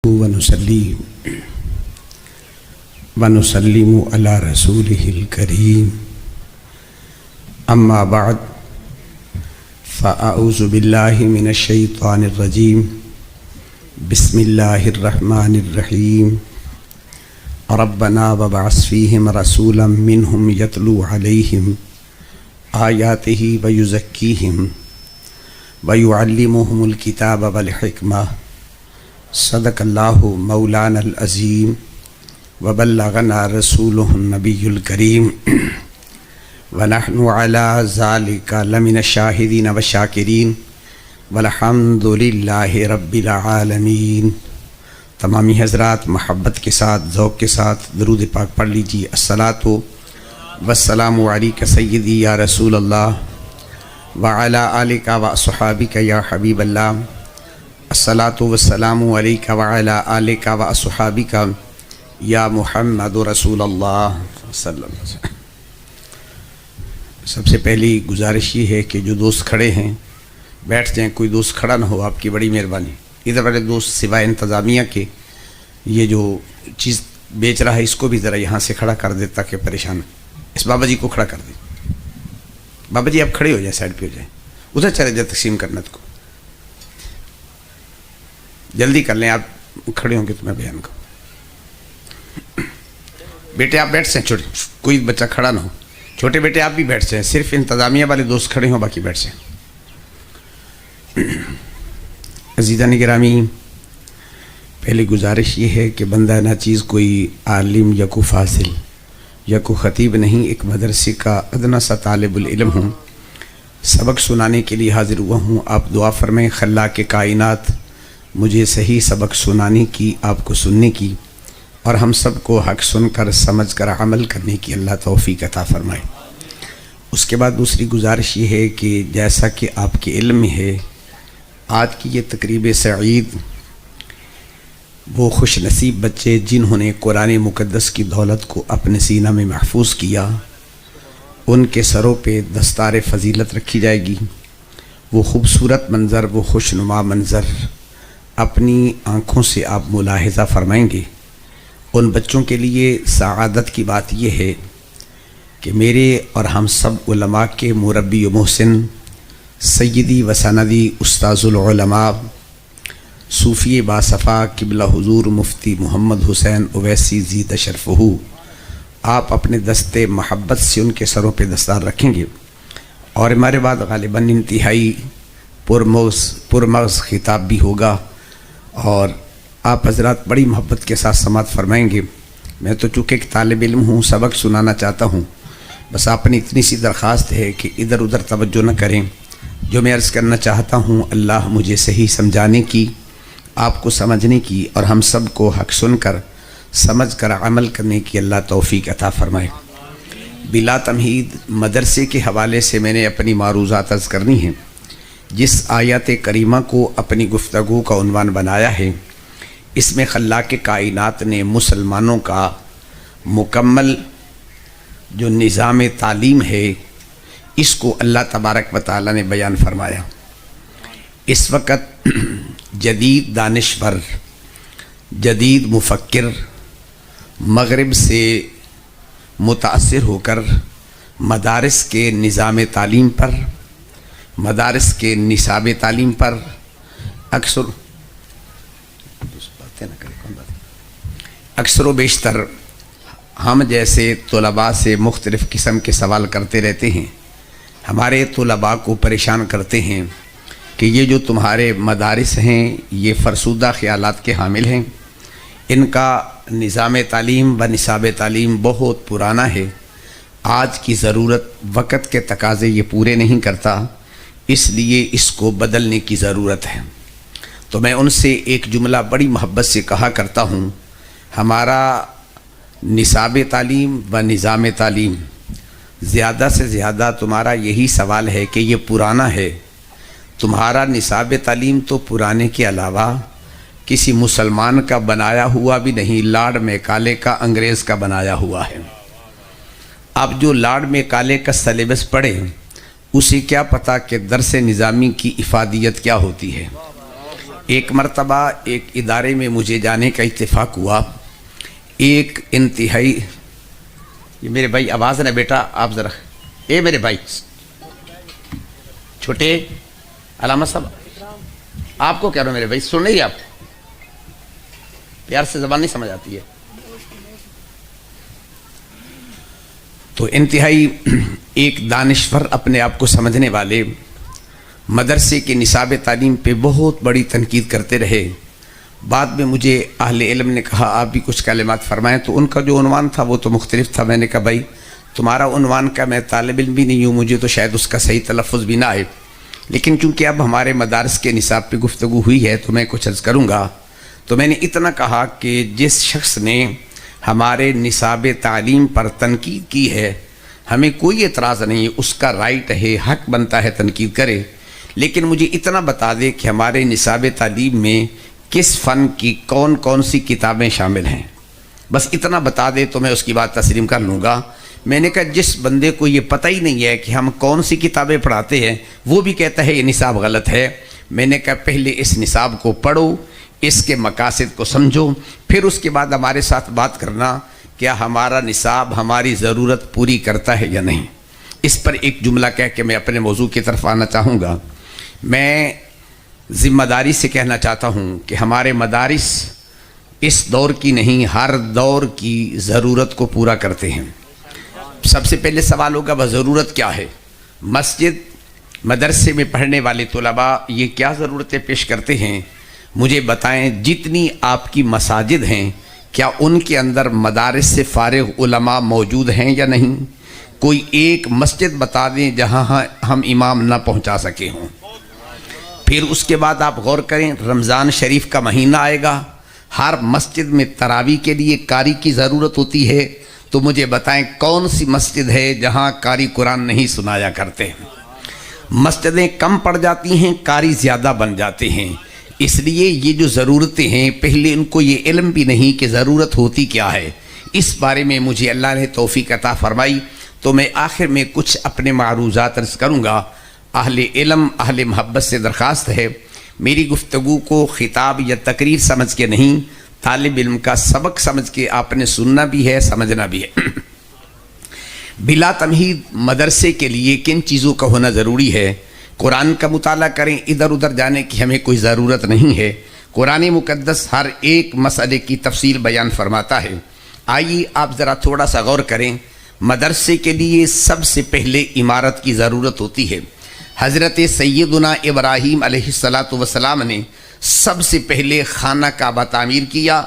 ونصلي ونسلم على رسوله الكريم أما بعد فأعوذ بالله من الشيطان الرجيم بسم الله الرحمن الرحيم ربنا وابعث فيهم رسولا منهم يتلو عليهم آياته ويزكيهم ويعلمهم الكتاب والحكمة صدق اللہ مولانا العظیم وبلغنا رسوله النبی الکریم ونحن على ذلك لمن الشاہدین والشاکرین والحمد للہ رب العالمین۔ تمامی حضرات محبت کے ساتھ ذوق کے ساتھ درود پاک پڑھ لیجیے۔ الصلاۃ والسلام علیک سیدی یا رسول اللہ وعلی آلک واصحابک یا حبیب اللہ۔ الصلاۃ والسلام علیک وعلی آلک واصحابک یا محمد رسول اللہ صلی اللہ علیہ وسلم۔ سب سے پہلی گزارش یہ ہے کہ جو دوست کھڑے ہیں بیٹھ جائیں، کوئی دوست کھڑا نہ ہو، آپ کی بڑی مہربانی۔ ادھر والے دوست سوائے انتظامیہ کے یہ جو چیز بیچ رہا ہے اس کو بھی ذرا یہاں سے کھڑا کر دے تاکہ پریشان۔ اس بابا جی کو کھڑا کر دیں۔ بابا جی آپ کھڑے ہو جائیں، سائڈ پہ ہو جائیں، ادھر چلے جائیں تقسیم کرنا کو۔ جلدی کر لیں، آپ کھڑے ہوں گے تو میں بیان کروں۔ بیٹے آپ بیٹھ جائیں، چھوٹے کوئی بچہ کھڑا نہ ہو، چھوٹے بیٹے آپ بھی بیٹھ جائیں، صرف انتظامیہ والے دوست کھڑے ہوں، باقی بیٹھ جائیں۔ عزیزان گرامی، پہلی گزارش یہ ہے کہ بندہ نہ چیز کوئی عالم یا کو فاضل یا کو خطیب نہیں، ایک مدرسے کا ادنا سا طالب العلم ہوں، سبق سنانے کے لیے حاضر ہوا ہوں۔ آپ دعا فرمائیں خلاق کائنات مجھے صحیح سبق سنانے کی، آپ کو سننے کی، اور ہم سب کو حق سن کر سمجھ کر عمل کرنے کی اللہ توفیق عطا فرمائے۔ اس کے بعد دوسری گزارش یہ ہے کہ جیسا کہ آپ کے علم میں ہے، آج کی یہ تقریب سعید وہ خوش نصیب بچے جنہوں نے قرآن مقدس کی دولت کو اپنے سینہ میں محفوظ کیا، ان کے سروں پہ دستار فضیلت رکھی جائے گی۔ وہ خوبصورت منظر، وہ خوشنما منظر اپنی آنکھوں سے آپ ملاحظہ فرمائیں گے۔ ان بچوں کے لیے سعادت کی بات یہ ہے کہ میرے اور ہم سب علماء کے مربی و محسن سیدی و سندی استاذ العلماء صوفی باصفا قبلہ حضور مفتی محمد حسین اویسی زی تشرفہ، آپ اپنے دستے محبت سے ان کے سروں پہ دستار رکھیں گے، اور ہمارے بعد غالباً انتہائی پرمغز خطاب بھی ہوگا، اور آپ حضرات بڑی محبت کے ساتھ سماعت فرمائیں گے۔ میں تو چونکہ ایک طالب علم ہوں، سبق سنانا چاہتا ہوں، بس آپ نے اتنی سی درخواست ہے کہ ادھر ادھر توجہ نہ کریں۔ جو میں عرض کرنا چاہتا ہوں اللہ مجھے صحیح سمجھانے کی، آپ کو سمجھنے کی، اور ہم سب کو حق سن کر سمجھ کر عمل کرنے کی اللہ توفیق عطا فرمائے۔ بلا تمہید مدرسے کے حوالے سے میں نے اپنی معروضات عرض کرنی ہیں۔ جس آیت کریمہ کو اپنی گفتگو کا عنوان بنایا ہے، اس میں خلاق کائنات نے مسلمانوں کا مکمل جو نظام تعلیم ہے اس کو اللہ تبارک و تعالی نے بیان فرمایا۔ اس وقت جدید دانشور، جدید مفکر مغرب سے متاثر ہو کر مدارس کے نظام تعلیم پر، مدارس کے نصاب تعلیم پر اکثر و بیشتر ہم جیسے طلباء سے مختلف قسم کے سوال کرتے رہتے ہیں۔ ہمارے طلباء کو پریشان کرتے ہیں کہ یہ جو تمہارے مدارس ہیں یہ فرسودہ خیالات کے حامل ہیں، ان کا نظام تعلیم و نصاب تعلیم بہت پرانا ہے، آج کی ضرورت وقت کے تقاضے یہ پورے نہیں کرتا، اس لیے اس کو بدلنے کی ضرورت ہے۔ تو میں ان سے ایک جملہ بڑی محبت سے کہا کرتا ہوں، ہمارا نصاب تعلیم و نظام تعلیم زیادہ سے زیادہ تمہارا یہی سوال ہے کہ یہ پرانا ہے۔ تمہارا نصاب تعلیم تو پرانے کے علاوہ کسی مسلمان کا بنایا ہوا بھی نہیں، لارڈ میکالے کا انگریز کا بنایا ہوا ہے۔ اب جو لارڈ میکالے کا سلیبس پڑھے اسے کیا پتہ کہ درس نظامی کی افادیت کیا ہوتی ہے۔ ایک مرتبہ ایک ادارے میں مجھے جانے کا اتفاق ہوا. ایک انتہائی، یہ میرے بھائی آواز نہ بیٹا آپ ذرا، اے میرے بھائی چھوٹے علامہ صاحب آپ کو کہہ رہا ہوں میرے بھائی، سن رہی آپ؟ پیار سے زبان نہیں سمجھ آتی ہے تو انتہائی ایک دانشور اپنے آپ کو سمجھنے والے مدرسے کے نصاب تعلیم پہ بہت بڑی تنقید کرتے رہے. بعد میں مجھے اہل علم نے کہا آپ بھی کچھ کلمات فرمائیں، تو ان کا جو عنوان تھا وہ تو مختلف تھا. میں نے کہا بھائی تمہارا عنوان کا، میں طالب علم بھی نہیں ہوں، مجھے تو شاید اس کا صحیح تلفظ بھی نہ آئے، لیکن چونکہ اب ہمارے مدارس کے نصاب پہ گفتگو ہوئی ہے تو میں کچھ عرض کروں گا. تو میں نے اتنا کہا کہ جس شخص نے ہمارے نصاب تعلیم پر تنقید کی ہے ہمیں کوئی اعتراض نہیں ہے، اس کا رائٹ ہے، حق بنتا ہے تنقید کرے، لیکن مجھے اتنا بتا دے کہ ہمارے نصاب تعلیم میں کس فن کی کون کون سی کتابیں شامل ہیں. بس اتنا بتا دے تو میں اس کی بات تسلیم کر لوں گا. میں نے کہا جس بندے کو یہ پتہ ہی نہیں ہے کہ ہم کون سی کتابیں پڑھاتے ہیں وہ بھی کہتا ہے یہ نصاب غلط ہے. میں نے کہا پہلے اس نصاب کو پڑھو، اس کے مقاصد کو سمجھو، پھر اس کے بعد ہمارے ساتھ بات کرنا کیا ہمارا نصاب ہماری ضرورت پوری کرتا ہے یا نہیں. اس پر ایک جملہ کہہ کے میں اپنے موضوع کی طرف آنا چاہوں گا. میں ذمہ داری سے کہنا چاہتا ہوں کہ ہمارے مدارس اس دور کی نہیں، ہر دور کی ضرورت کو پورا کرتے ہیں. سب سے پہلے سوال ہوگا وہ ضرورت کیا ہے. مسجد مدرسے میں پڑھنے والے طلباء یہ کیا ضرورتیں پیش کرتے ہیں مجھے بتائیں. جتنی آپ کی مساجد ہیں کیا ان کے اندر مدارس سے فارغ علماء موجود ہیں یا نہیں؟ کوئی ایک مسجد بتا دیں جہاں ہم امام نہ پہنچا سکے ہوں. پھر اس کے بعد آپ غور کریں، رمضان شریف کا مہینہ آئے گا، ہر مسجد میں تراویح کے لیے قاری کی ضرورت ہوتی ہے. تو مجھے بتائیں کون سی مسجد ہے جہاں قاری قرآن نہیں سنایا کرتے؟ مسجدیں کم پڑ جاتی ہیں، قاری زیادہ بن جاتے ہیں. اس لیے یہ جو ضرورتیں ہیں پہلے ان کو یہ علم بھی نہیں کہ ضرورت ہوتی کیا ہے. اس بارے میں مجھے اللہ نے توفیق عطا فرمائی تو میں آخر میں کچھ اپنے معروضات عرض کروں گا. اہل علم اہل محبت سے درخواست ہے میری گفتگو کو خطاب یا تقریر سمجھ کے نہیں، طالب علم کا سبق سمجھ کے آپ نے سننا بھی ہے، سمجھنا بھی ہے. بلا تمہید مدرسے کے لیے کن چیزوں کا ہونا ضروری ہے؟ قرآن کا مطالعہ کریں، ادھر ادھر جانے کی ہمیں کوئی ضرورت نہیں ہے. قرآن مقدس ہر ایک مسئلے کی تفصیل بیان فرماتا ہے. آئیے آپ ذرا تھوڑا سا غور کریں. مدرسے کے لیے سب سے پہلے عمارت کی ضرورت ہوتی ہے. حضرت سیدنا ابراہیم علیہ السلام نے سب سے پہلے خانہ کعبہ تعمیر کیا.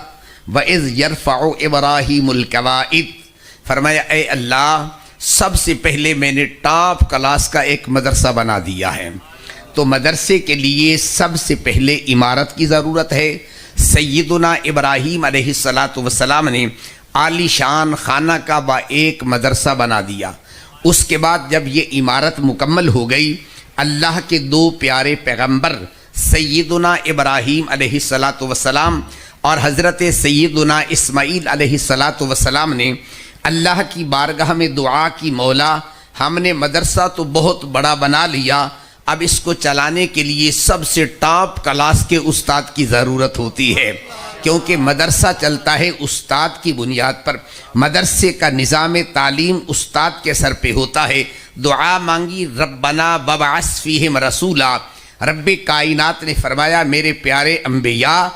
وَإِذْ يَرْفَعُ إِبْرَاهِيمُ الْقَوَاعِدَ، فرمایا اے اللہ سب سے پہلے میں نے ٹاپ کلاس کا ایک مدرسہ بنا دیا ہے. تو مدرسے کے لیے سب سے پہلے عمارت کی ضرورت ہے. سیدنا ابراہیم علیہ السلام نے عالی شان خانہ کعبہ ایک مدرسہ بنا دیا. اس کے بعد جب یہ عمارت مکمل ہو گئی، اللہ کے دو پیارے پیغمبر سیدنا ابراہیم علیہ السلام اور حضرت سیدنا اسماعیل علیہ السلام نے اللہ کی بارگاہ میں دعا کی، مولا ہم نے مدرسہ تو بہت بڑا بنا لیا، اب اس کو چلانے کے لیے سب سے ٹاپ کلاس کے استاد کی ضرورت ہوتی ہے، کیونکہ مدرسہ چلتا ہے استاد کی بنیاد پر. مدرسے کا نظام تعلیم استاد کے سر پہ ہوتا ہے. دعا مانگی ربنا وابعث فیہم رسولا، رب کائنات نے فرمایا میرے پیارے انبیاء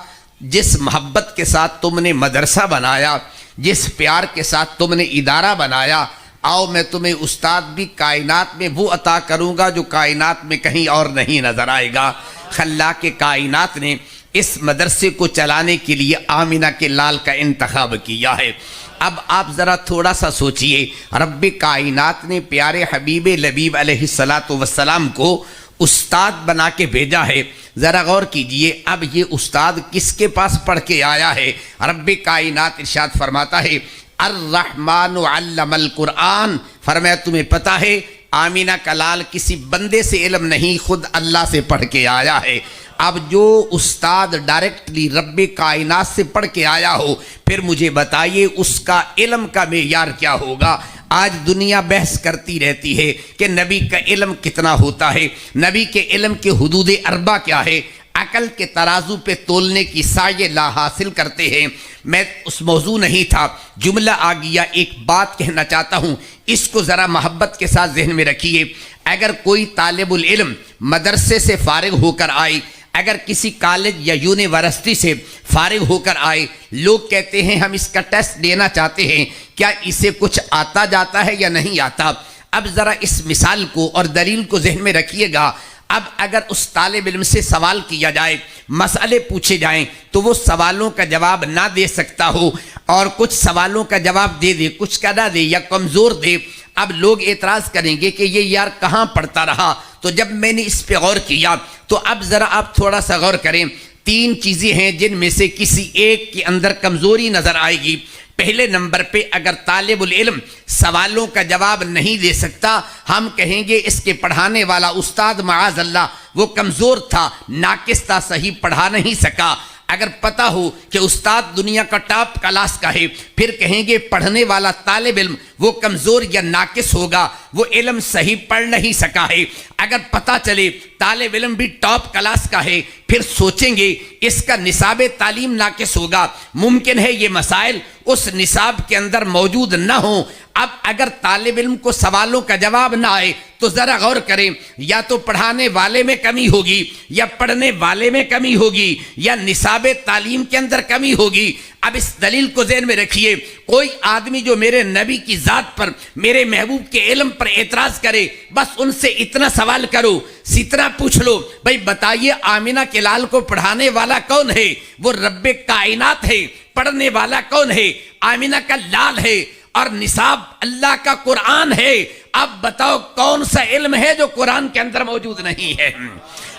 جس محبت کے ساتھ تم نے مدرسہ بنایا، جس پیار کے ساتھ تم نے ادارہ بنایا، آؤ میں تمہیں استاد بھی کائنات میں وہ عطا کروں گا جو کائنات میں کہیں اور نہیں نظر آئے گا. خلاق کائنات نے اس مدرسے کو چلانے کے لیے آمینہ کے لال کا انتخاب کیا ہے. اب آپ ذرا تھوڑا سا سوچئے، رب کائنات نے پیارے حبیب لبیب علیہ السلام کو استاد بنا کے بھیجا ہے. ذرا غور کیجئے، اب یہ استاد کس کے پاس پڑھ کے آیا ہے؟ رب کائنات ارشاد فرماتا ہے الرحمن علم القرآن، فرمایا تمہیں پتہ ہے آمینہ کا لال کسی بندے سے علم نہیں، خود اللہ سے پڑھ کے آیا ہے. اب جو استاد ڈائریکٹلی رب کائنات سے پڑھ کے آیا ہو پھر مجھے بتائیے اس کا علم کا معیار کیا ہوگا. آج دنیا بحث کرتی رہتی ہے کہ نبی کا علم کتنا ہوتا ہے، نبی کے علم کے حدود اربع کیا ہے. عقل کے ترازو پہ تولنے کی سعی لا حاصل کرتے ہیں۔ میں اس موضوع نہیں تھا، جملہ آ گیا، ایک بات کہنا چاہتا ہوں، اس کو ذرا محبت کے ساتھ ذہن میں رکھیے۔ اگر کوئی طالب العلم مدرسے سے فارغ ہو کر آئے، اگر کسی کالج یا یونیورسٹی سے فارغ ہو کر آئے، لوگ کہتے ہیں ہم اس کا ٹیسٹ دینا چاہتے ہیں، کیا اسے کچھ آتا جاتا ہے یا نہیں آتا؟ اب ذرا اس مثال کو اور دلیل کو ذہن میں رکھیے گا۔ اب اگر اس طالب علم سے سوال کیا جائے، مسئلے پوچھے جائیں، تو وہ سوالوں کا جواب نہ دے سکتا ہو اور کچھ سوالوں کا جواب دے دے، کچھ کا نہ دے یا کمزور دے، اب لوگ اعتراض کریں گے کہ یہ یار کہاں پڑھتا رہا۔ تو جب میں نے اس پہ غور کیا تو اب ذرا آپ تھوڑا سا غور کریں، 3 چیزیں ہیں جن میں سے کسی ایک کے اندر کمزوری نظر آئے گی۔ پہلے نمبر پہ اگر طالب العلم سوالوں کا جواب نہیں دے سکتا، ہم کہیں گے اس کے پڑھانے والا استاد معاذ اللہ وہ کمزور تھا، ناقص تھا، صحیح پڑھا نہیں سکا۔ اگر پتہ ہو کہ استاد دنیا کا ٹاپ کلاس کا ہے، پھر کہیں گے پڑھنے والا طالب علم وہ کمزور یا ناقص ہوگا، وہ علم صحیح پڑھ نہیں سکا ہے۔ اگر پتہ چلے طالب علم بھی ٹاپ کلاس کا ہے، پھر سوچیں گے اس کا نصاب تعلیم ناقص ہوگا، ممکن ہے یہ مسائل اس نصاب کے اندر موجود نہ ہوں۔ اب اگر طالب علم کو سوالوں کا جواب نہ آئے تو ذرا غور کریں، یا تو پڑھانے والے میں کمی ہوگی، یا پڑھنے والے میں کمی ہوگی، یا نصاب تعلیم کے اندر کمی ہوگی۔ اب اس دلیل کو ذہن میں رکھیے، کوئی آدمی جو میرے نبی کی ذات پر، میرے محبوب کے علم پر اعتراض کرے، بس ان سے اتنا سوال کرو، اتنا پوچھ لو، بھائی بتائیے آمینہ کے لال کو پڑھانے والا کون ہے؟ وہ رب کائنات ہے۔ پڑھنے والا کون ہے؟ آمینہ کا لال ہے، اور نصاب اللہ کا قرآن ہے۔ اب بتاؤ کون سا علم ہے جو قرآن کے اندر موجود نہیں ہے؟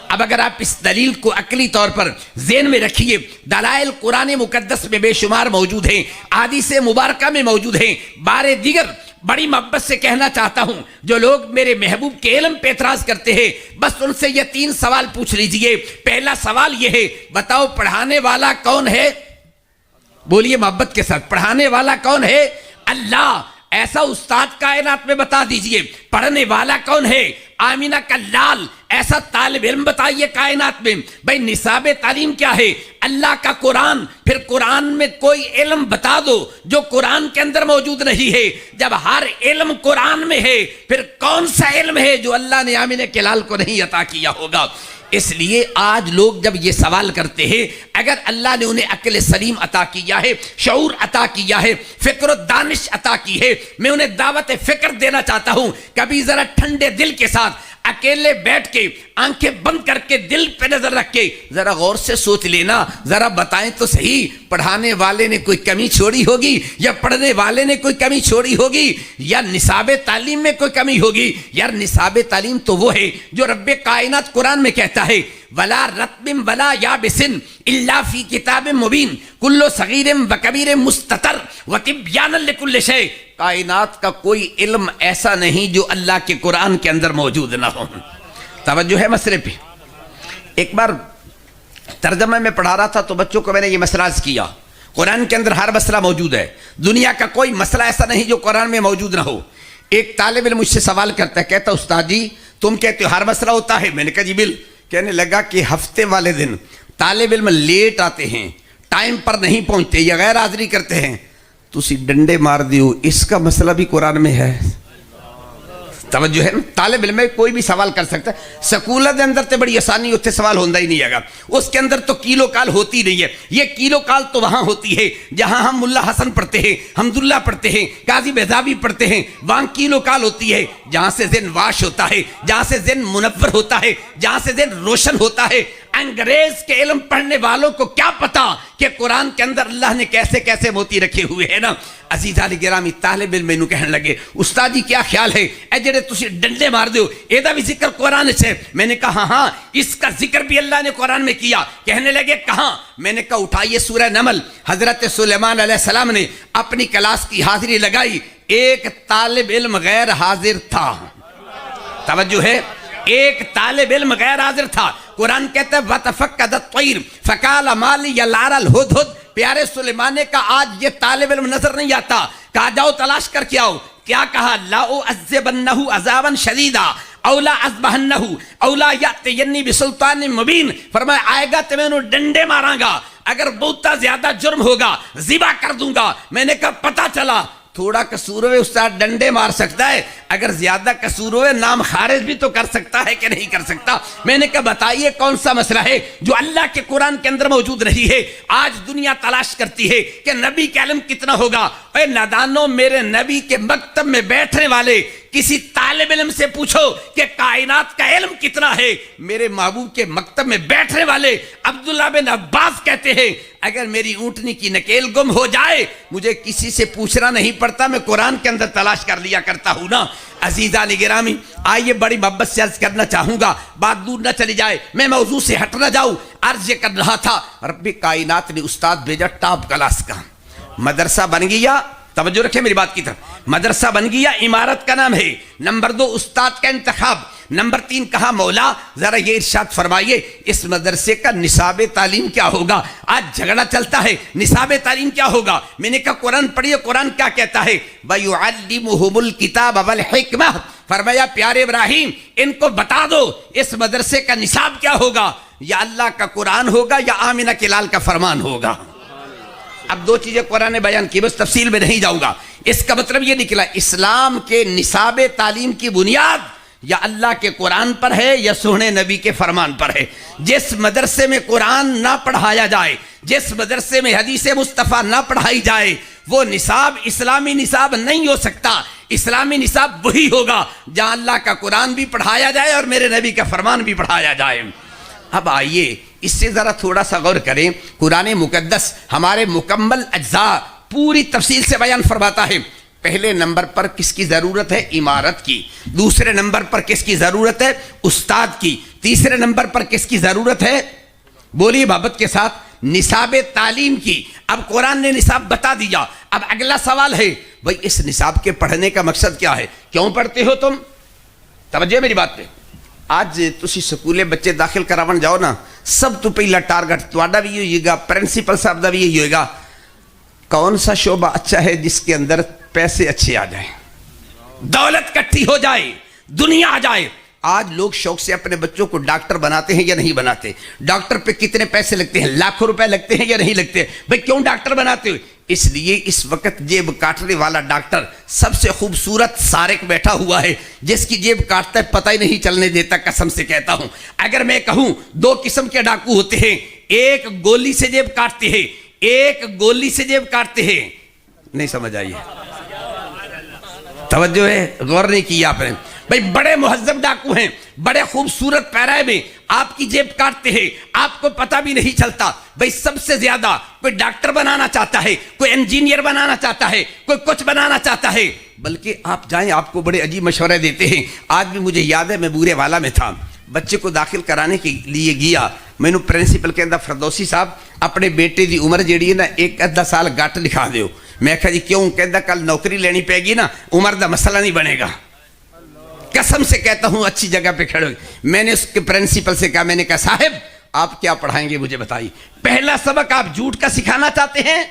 اب اگر آپ اس دلیل کو عقلی طور پر ذہن میں رکھیے، دلائل قرآن مقدس میں بے شمار موجود ہیں، احادیث مبارکہ میں موجود ہیں۔ بارے دیگر بڑی محبت سے کہنا چاہتا ہوں، جو لوگ میرے محبوب کے علم پہ اعتراض کرتے ہیں، بس ان سے یہ 3 سوال پوچھ لیجئے۔ پہلا سوال یہ ہے، بتاؤ پڑھانے والا کون ہے؟ بولیے محبت کے ساتھ، پڑھانے والا کون ہے؟ اللہ۔ ایسا استاد کائنات میں بتا دیجئے۔ پڑھنے والا کون ہے؟ آمینہ کا لال۔ ایسا طالب علم بتائیے کائنات میں۔ بھائی نصاب تعلیم کیا ہے؟ اللہ کا قرآن۔ پھر قرآن میں کوئی علم بتا دو جو قرآن کے اندر موجود نہیں ہے۔ جب ہر علم قرآن میں ہے، پھر کون سا علم ہے جو اللہ نے آمینہ کے لال کو نہیں عطا کیا ہوگا؟ اس لیے آج لوگ جب یہ سوال کرتے ہیں، اگر اللہ نے انہیں عقل سلیم عطا کیا ہے، شعور عطا کیا ہے، فکر و دانش عطا کی ہے، میں انہیں دعوت فکر دینا چاہتا ہوں۔ کبھی ذرا ٹھنڈے دل کے ساتھ اکیلے بیٹھ کے آنکھیں بند کر کے دل پہ نظر رکھ کے ذرا غور سے سوچ لینا، ذرا بتائیں تو صحیح، پڑھانے والے نے کوئی کمی چھوڑی ہوگی، یا پڑھنے والے نے کوئی کمی چھوڑی ہوگی، یا نصاب تعلیم میں کوئی کمی ہوگی؟ یار نصاب تعلیم تو وہ ہے جو رب کائنات قرآن میں کہتا ہے، ولا رطب ولا یابس الا فی کتاب مبین کل صغیر و کبیر مستتر وتبیانا لکل شیء۔ کائنات کا کوئی علم ایسا نہیں جو اللہ کے قرآن کے اندر موجود نہ ہو۔ توجہ ہے مسئلے پہ؟ ایک بار ترجمہ میں پڑھا رہا تھا تو بچوں کو میں نے یہ مسئلہ عرض کیا، قرآن کے اندر ہر مسئلہ موجود ہے، دنیا کا کوئی مسئلہ ایسا نہیں جو قرآن میں موجود نہ ہو۔ ایک طالب علم مجھ سے سوال کرتا ہے، کہتا استاد جی تم کہتے ہو ہر مسئلہ ہوتا ہے؟ میں نے کہا جی بل۔ کہنے لگا کہ ہفتے والے دن طالب علم لیٹ آتے ہیں، ٹائم پر نہیں پہنچتے یا غیر حاضری کرتے ہیں، تو اسی ڈنڈے مار دیو، اس کا مسئلہ بھی قرآن میں ہے۔ توجہ ہے نا؟ طالب علم میں کوئی بھی سوال کر سکتا ہے۔ سکولہ دے اندر تے بڑی آسانی ہوتے سوال ہوندہ ہی نہیں ہے گا، اس کے اندر تو کیلو کال ہوتی نہیں ہے۔ یہ کیلو کال تو وہاں ہوتی ہے جہاں ہم ملا حسن پڑھتے ہیں، حمداللہ پڑھتے ہیں، قاضی بیضاوی پڑھتے ہیں، وہاں کیلو کال ہوتی ہے جہاں سے ذہن واش ہوتا ہے، جہاں سے ذہن منور ہوتا ہے، جہاں سے ذہن روشن ہوتا ہے۔ انگریز کے علم پڑھنے والوں کو کیا پتا کہ قرآن کے اندر اللہ نے کیسے کیسے موتی رکھے ہوئے ہیں نا۔ عزیزان گرامی، طالب علم میں کہنے لگے استاد جی کیا خیال ہے اے جڑے تسی ڈنڈے مار دیو ایدہ بھی ذکر قرآن سے؟ میں نے کہا ہاں اس کا ذکر بھی اللہ نے قرآن میں کیا۔ کہنے لگے کہاں؟ میں نے کہا اٹھائیے سورہ نمل۔ حضرت سلیمان علیہ السلام نے اپنی کلاس کی حاضری لگائی، ایک طالب علم غیر حاضر تھا۔ توجہ ہے، ایک طالب علم غیر حاضر تھا۔ قرآن کہتا ہے وَتَفَقَّدَ الطَّيْرُ فَقَالَ مَا لِيَ لَا أَرَى الْهُدْهُدْ۔ پیارے سلیمان نے کہا آج یہ طالب علم نظر نہیں آتا، کہا جاؤ تلاش کر کے آؤ۔ کیا کہا؟ لَأُعَذِّبَنَّهُ عَذَابًا شَدِيدًا، اولا اذبحنہ اولا یاتینی بسلطان مبین، فرمایا آئے گا تو میں انہوں ڈنڈے ماراں گا، اگر بہت زیادہ جرم ہوگا ذبح کر دوں گا۔ میں نے کہا پتہ چلا تھوڑا قصور ہوئے استاد ڈنڈے مار سکتا ہے، اگر زیادہ قصور ہوئے نام خارج بھی تو کر سکتا ہے کہ نہیں کر سکتا؟ میں نے کہا بتائیے کون سا مسئلہ ہے جو اللہ کے قرآن کے اندر موجود نہیں ہے؟ آج دنیا تلاش کرتی ہے کہ نبی کا علم کتنا ہوگا۔ اے نادانوں، میرے نبی کے مکتب میں بیٹھنے والے کسی طالب علم سے پوچھو کہ کائنات کا علم کتنا ہے۔ میرے محبوب کے مکتب میں بیٹھنے والے عبداللہ بن عباس کہتے ہیں اگر میری اونٹنی کی نکیل گم ہو جائے مجھے کسی سے پوچھنا نہیں پڑتا، میں قرآن کے اندر تلاش کر لیا کرتا ہوں نا۔ عزیزان گرامی، آئیے بڑی محبت سے عرض کرنا چاہوں گا، بات دور نہ چلی جائے، میں موضوع سے ہٹ نہ جاؤں۔ عرض یہ کر رہا تھا رب کائنات نے استاد بھیجا ٹاپ کلاس کا، مدرسہ بن گیا، توجہ رکھیں میری بات کی طرف، مدرسہ بن گیا، عمارت کا نام ہے، نمبر 2 استاد کا انتخاب، نمبر 3 کہا مولا ذرا یہ ارشاد فرمائیے اس مدرسے کا نصاب تعلیم کیا ہوگا؟ آج جھگڑا چلتا ہے نصاب تعلیم کیا ہوگا؟ میں نے کہا قرآن پڑھیے، قرآن کیا کہتا ہے؟ وَيُعَلِّمُهُمُ الْكِتَابَ وَالْحِكْمَةَ، فرمایا پیارے ابراہیم ان کو بتا دو اس مدرسے کا نصاب کیا ہوگا، یا اللہ کا قرآن ہوگا یا آمنہ کے لال کا فرمان ہوگا۔ اب 2 چیزیں قرآن نے بیان کی، بس تفصیل میں نہیں جاؤں گا۔ اس کا مطلب یہ نکلا اسلام کے نصاب تعلیم کی بنیاد یا اللہ کے قرآن پر ہے یا سونے نبی کے فرمان پر ہے۔ جس مدرسے میں قرآن نہ پڑھایا جائے، جس مدرسے میں حدیث مصطفیٰ نہ پڑھائی جائے، وہ نصاب اسلامی نصاب نہیں ہو سکتا۔ اسلامی نصاب وہی ہوگا جہاں اللہ کا قرآن بھی پڑھایا جائے اور میرے نبی کا فرمان بھی پڑھایا جائے۔ اب آئیے اس سے ذرا تھوڑا سا غور کریں، قرآن مقدس ہمارے مکمل اجزاء پوری تفصیل سے بیان فرماتا ہے۔ پہلے نمبر پر کس کی ضرورت ہے؟ عمارت کی۔ دوسرے نمبر پر کس کی ضرورت ہے؟ استاد کی۔ تیسرے نمبر پر کس کی ضرورت ہے؟ بولیے محبت کے ساتھ، نصاب تعلیم کی۔ اب قرآن نے نصاب بتا دیا، اب اگلا سوال ہے بھئی اس نصاب کے پڑھنے کا مقصد کیا ہے؟ کیوں پڑھتے ہو تم؟ توجہ میری بات پہ۔ آج تسی سکولے بچے داخل کراون جاؤ نا، سب تو پہلا ٹارگٹ تواڈا بھی ہوئے گا، پرنسپل صاحب دا بھی یہی ہوئے گا، کون سا شعبہ اچھا ہے جس کے اندر پیسے اچھے آ جائیں، دولت کٹھی ہو جائے، دنیا آ جائے۔ آج لوگ شوق سے اپنے بچوں کو ڈاکٹر بناتے ہیں یا نہیں بناتے؟ ڈاکٹر پہ کتنے پیسے لگتے ہیں؟ لاکھوں روپے لگتے ہیں یا نہیں لگتے؟ بھئی کیوں ڈاکٹر بناتے ہو؟ اس لیے اس وقت جیب کاٹنے والا ڈاکٹر سب سے خوبصورت سارق بیٹھا ہوا ہے، جس کی جیب کاٹتا ہے پتہ ہی نہیں چلنے دیتا، قسم سے کہتا ہوں۔ اگر میں کہوں 2 قسم کے ڈاکو ہوتے ہیں، ایک گولی سے جیب کاٹتے ہیں، ایک گولی سے جیب کاٹتے ہیں، نہیں سمجھ آئیے؟ توجہ ہے، غور نہیں کیا آپ نے؟ بھئی بڑے مہذب ڈاکو ہیں، بڑے خوبصورت پیرائے میں آپ کی جیب کاٹتے ہیں، آپ کو پتہ بھی نہیں چلتا۔ بھئی سب سے زیادہ کوئی ڈاکٹر بنانا چاہتا ہے، کوئی انجینئر بنانا چاہتا ہے، کوئی کچھ بنانا چاہتا ہے، بلکہ آپ جائیں آپ کو بڑے عجیب مشورے دیتے ہیں۔ آج بھی مجھے یاد ہے میں بورے والا میں تھا، بچے کو داخل کرانے کے لیے گیا، میں نے پرنسپل کہندا فردوسی صاحب اپنے بیٹے دی عمر جیڑی ہے نا 1-2 سال گھٹ لکھا دیو۔ میں کہا جی کیوں؟ کہندا کل نوکری لینی پے گی نا، عمر دا مسئلہ نہیں بنے گا۔ قسم سے کہتا ہوں اچھی جگہ پہ کھڑے ہوئے، میں نے اس کے پرنسپل سے کہا، میں نے کہا صاحب آپ کیا پڑھائیں گے مجھے بتائیے؟ پہلا سبق آپ جھوٹ کا سکھانا چاہتے ہیں؟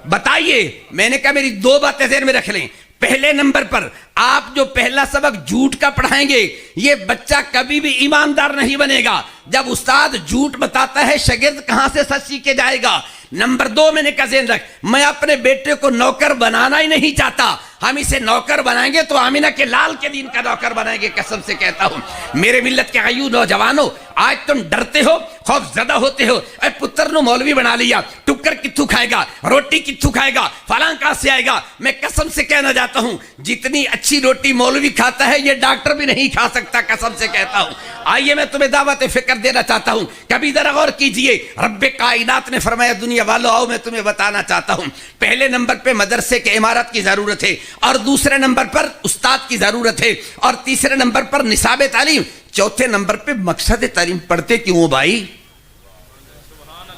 بتائیے۔ میں نے کہا میری 2 باتیں ذہن میں رکھ لیں، پہلے نمبر پر آپ جو پہلا سبق جھوٹ کا پڑھائیں گے یہ بچہ کبھی بھی ایماندار نہیں بنے گا۔ جب استاد جھوٹ بتاتا ہے شاگرد کہاں سے سچ سیکھ کے جائے گا؟ نمبر 2 میں نے کہا ذہن رکھ، میں اپنے بیٹے کو نوکر بنانا ہی نہیں چاہتا، ہم اسے نوکر بنائیں گے تو آمینہ کے لال کے دین کا نوکر بنائیں گے۔ قسم سے کہتا ہوں میرے ملت کے غیور نوجوانوں، آج تم ڈرتے ہو، خوف زدہ ہوتے ہو، اے پتر نو مولوی بنا لیا، ٹکر کتھو کھائے گا، روٹی کتھو کھائے گا، فلاں کہاں سے آئے گا؟ میں قسم سے کہنا چاہتا ہوں جتنی اچھی روٹی مولوی کھاتا ہے یہ ڈاکٹر بھی نہیں کھا سکتا، قسم سے کہتا ہوں۔ آئیے میں تمہیں دعوت فکر دینا چاہتا ہوں، کبھی ذرا غور کیجئے، رب کائنات نے فرمایا دنیا والو آؤ میں تمہیں بتانا چاہتا ہوں، پہلے نمبر پہ مدرسے کے عمارت کی ضرورت ہے، اور دوسرے نمبر پر استاد کی ضرورت ہے، اور تیسرے نمبر پر نصاب تعلیم، چوتھے نمبر پہ مقصد تعلیم۔ پڑھتے کیوں بھائی؟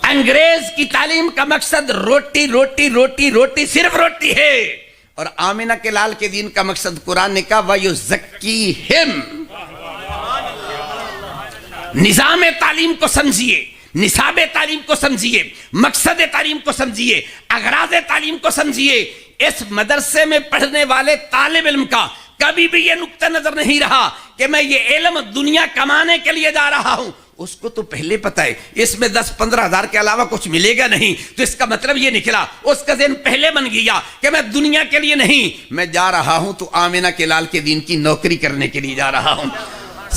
انگریز کی تعلیم کا مقصد روٹی روٹی روٹی روٹی، صرف روٹی ہے، اور آمینہ کے لال کے دین کا مقصد قرآن نے کہا وَيُزَكِّيهِمْ۔ نظام تعلیم کو سمجھیے، نصاب تعلیم کو سمجھیے، مقصد تعلیم کو سمجھیے، اغراض تعلیم کو سمجھیے۔ اس مدرسے میں پڑھنے والے طالب علم کا کبھی بھی یہ نقطہ نظر نہیں رہا کہ میں یہ علم دنیا کمانے کے لیے جا رہا ہوں. اس کو تو پہلے پتا ہے اس میں 10-15 ہزار کے علاوہ کچھ ملے گا نہیں. تو اس کا مطلب یہ نکلا اس کا ذہن پہلے بن گیا کہ میں دنیا کے لیے نہیں، میں جا رہا ہوں تو آمینہ کے لال کے دین کی نوکری کرنے کے لیے جا رہا ہوں.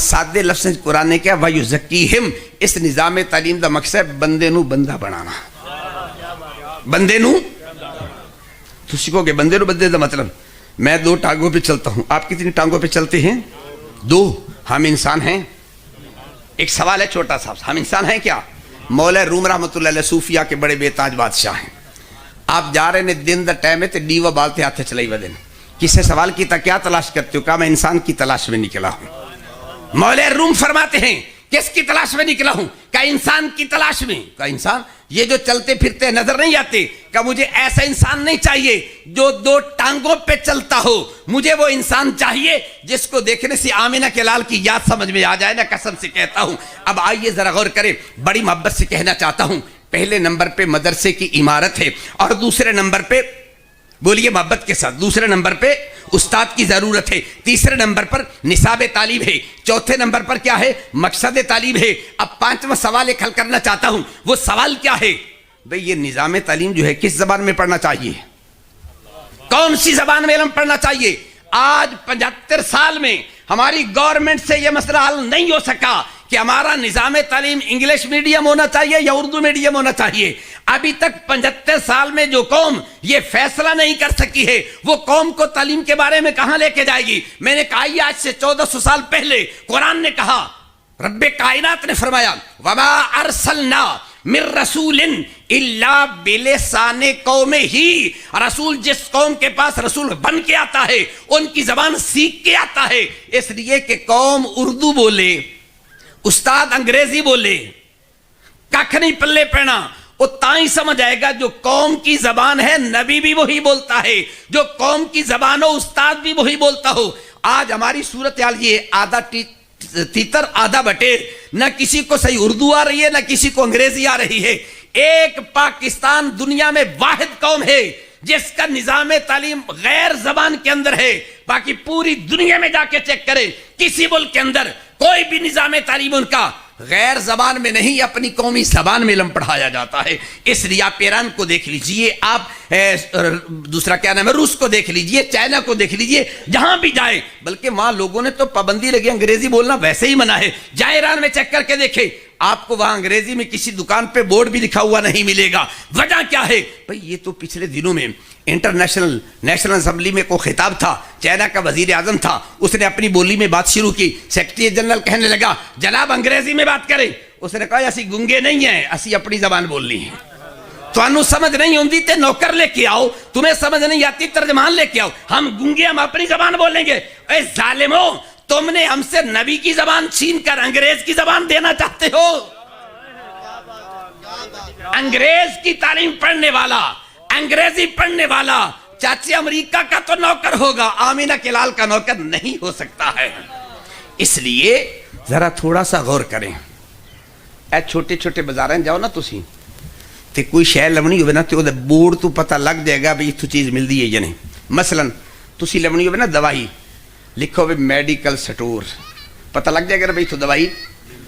سادے لفظ قرآن نے کیا وَيُزَكِّيهِمْ، اس نظام تعلیم دا مقصد بندے نو بندہ بنانا. بندے نو تو سیکھو گے بندے نو بندے دا مطلب میں 2 ٹانگوں پہ چلتا ہوں. آپ کتنی ٹانگوں پہ چلتے ہیں؟ 2. ہم انسان ہیں. ایک سوال ہے چھوٹا سا، ہم انسان ہیں کیا؟ مولا روم رحمت اللہ علیہ صوفیہ کے بڑے بے تاج بادشاہ ہیں. آپ جا رہے ہیں دن دا ٹائم ہے تے ڈیوا بالتے ہاتھ چلائی ودن. کسے سوال کیتا کیا تلاش کرتے ہو؟ کہا میں انسان کی تلاش میں نکلا ہوں. مولا روم فرماتے ہیں کس کی تلاش میں نکلا ہوں؟ کہا انسان کی تلاش میں. کہا انسان یہ جو چلتے پھرتے نظر نہیں آتے؟ کہا مجھے ایسا انسان نہیں چاہیے جو 2 ٹانگوں پہ چلتا ہو، مجھے وہ انسان چاہیے جس کو دیکھنے سے آمینہ کے لال کی یاد سمجھ میں آ جائے نا. قسم سے کہتا ہوں. اب آئیے ذرا غور کریں، بڑی محبت سے کہنا چاہتا ہوں، پہلے نمبر پہ مدرسے کی عمارت ہے، اور دوسرے نمبر پہ بولیے محبت کے ساتھ، دوسرے نمبر پہ استاد کی ضرورت ہے، تیسرے نمبر پر نصاب تعلیم ہے، چوتھے نمبر پر کیا ہے؟ مقصد تعلیم ہے. اب 5واں سوال ایک حل کرنا چاہتا ہوں. وہ سوال کیا ہے؟ بھئی یہ نظام تعلیم جو ہے کس زبان میں پڑھنا چاہیے؟ کون سی زبان میں علم پڑھنا چاہیے؟ آج 75 سال میں ہماری گورنمنٹ سے یہ مسئلہ حل نہیں ہو سکا کہ ہمارا نظام تعلیم انگلش میڈیم ہونا چاہیے یا اردو میڈیم ہونا چاہیے. ابھی تک 75 سال میں جو قوم یہ فیصلہ نہیں کر سکی ہے وہ قوم کو تعلیم کے بارے میں کہاں لے کے جائے گی؟ میں نے کہا یہ آج سے 1400 سال پہلے قرآن نے کہا، رب کائنات نے فرمایا وَمَا أَرْسَلْنَا مِن رَسُولٍ إِلَّا بِلِسَانِ قَوْمِهِ. رسول جس قوم کے پاس رسول بن کے آتا ہے ان کی زبان سیکھ کے آتا ہے، اس لیے کہ قوم اردو بولے، استاد انگریزی بولے، ککھ نہیں پلے پڑنا. وہ تائیں سمجھ آئے گا جو قوم کی زبان ہے نبی بھی وہی بولتا ہے، جو قوم کی زبان ہو استاد بھی وہی بولتا ہو. آج ہماری صورتحال یہ آدھا تیتر آدھا بٹیر، نہ کسی کو صحیح اردو آ رہی ہے نہ کسی کو انگریزی آ رہی ہے. ایک پاکستان دنیا میں واحد قوم ہے جس کا نظام تعلیم غیر زبان کے اندر ہے. باقی پوری دنیا میں جا کے چیک کرے، کسی ملک کے اندر کوئی بھی نظام تعلیم ان کا غیر زبان میں نہیں، اپنی قومی زبان میں علم پڑھایا جاتا ہے. اس لیے آپ ایران کو دیکھ لیجئے، آپ دوسرا کیا نام ہے روس کو دیکھ لیجئے، چائنا کو دیکھ لیجئے، جہاں بھی جائیں. بلکہ وہاں لوگوں نے تو پابندی لگی انگریزی بولنا ویسے ہی منع ہے. جائیں ایران میں چیک کر کے دیکھیں، آپ کو وہاں انگریزی میں کسی دکان پہ بورڈ بھی لکھا ہوا نہیں ملے گا. وجہ کیا ہے؟ بھئی یہ تو پچھلے دنوں میں نیشنل اسمبلی میں کوئی خطاب تھا، چائنا کا وزیر اعظم تھا، اس نے اپنی بولی میں بات شروع کی. سیکرٹری جنرل کہنے لگا جناب انگریزی میں بات کریں. اس نے کہا اسی گنگے نہیں ہیں، اسی اپنی زبان بولنی ہے. تو سمجھ نہیں ہوندی تے نوکر لے کے آؤ، تمہیں سمجھ نہیں آتی ترجمان لے کے آؤ، ہم گنگے ہم اپنی زبان بولیں گے. اے ظالمو، تم نے ہم سے نبی کی زبان چھین کر انگریز کی زبان دینا چاہتے ہو. انگریز کی تعلیم پڑھنے والا، انگریزی پڑھنے والا چاچے امریکہ کا تو نوکر ہوگا، آمینہ کے لال کا نوکر نہیں ہو سکتا ہے. اس لیے ذرا تھوڑا سا غور کریں. اے چھوٹے چھوٹے بازاریں جاؤ نا تسی تے کوئی شے لونی ہوئے نا تے وہ بورڈ تو پتہ لگ جائے گا بھی اتھو چیز مل دی ہے یا نہیں. مثلا تسی لونی ہوئے نا دوائی، لکھو بھی میڈیکل سٹور، پتہ لگ جائے گا بھئی تو دوائی